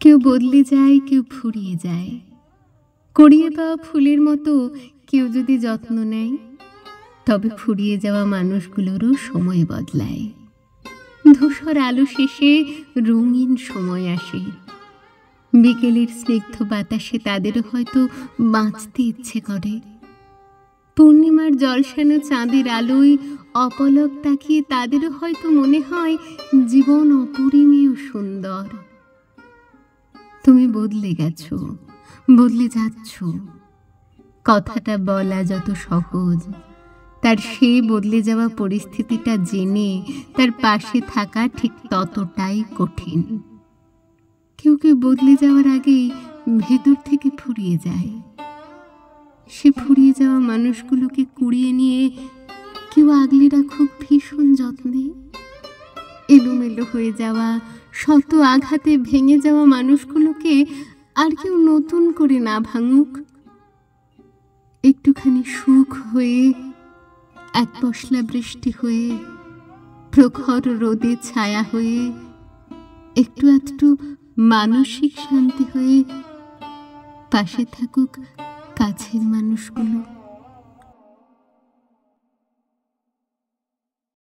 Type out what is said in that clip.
কেউ বদলে যায়, কেউ ফুরিয়ে যায়। কড়িয়ে পাওয়া ফুলের মতো কেউ যদি যত্ন নেয়, তবে ফুরিয়ে যাওয়া মানুষগুলোরও সময় বদলায়। ধূসর আলো শেষে রঙিন সময় আসে। বিকেলের স্নিগ্ধ বাতাসে তাদেরও হয়তো বাঁচতে ইচ্ছে করে। পূর্ণিমার জলসানো চাঁদের আলোয় অপলক তাকিয়ে তাদেরও হয়তো মনে হয় জীবন অপরিমেয় সুন্দর। তুমি বদলে গেছো, বদলে যাচ্ছ। কথাটা বলা যত সহজ, তার সে বদলে যাওয়া পরিস্থিতিটা জেনে তার পাশে থাকা ঠিক ততটাই কঠিন। কেউ কেউ বদলে যাওয়ার আগেই ভেতর থেকে ফুরিয়ে যায়। সে ফুরিয়ে যাওয়া মানুষগুলোকে কুড়িয়ে নিয়ে কেউ আগলে রাখুক ভীষণ যত্নে। এলোমেলো হয়ে যাওয়া, শত আঘাতে ভেঙে যাওয়া মানুষগুলোকে আর কেউ নতুন করে না ভাঙুক। একটুখানি সুখ হয়ে, এক পশলা বৃষ্টি হয়ে, প্রখর রোদে ছায়া হয়ে, একটু আধটু মানসিক শান্তি হয়ে পাশে থাকুক কাছের মানুষগুলো।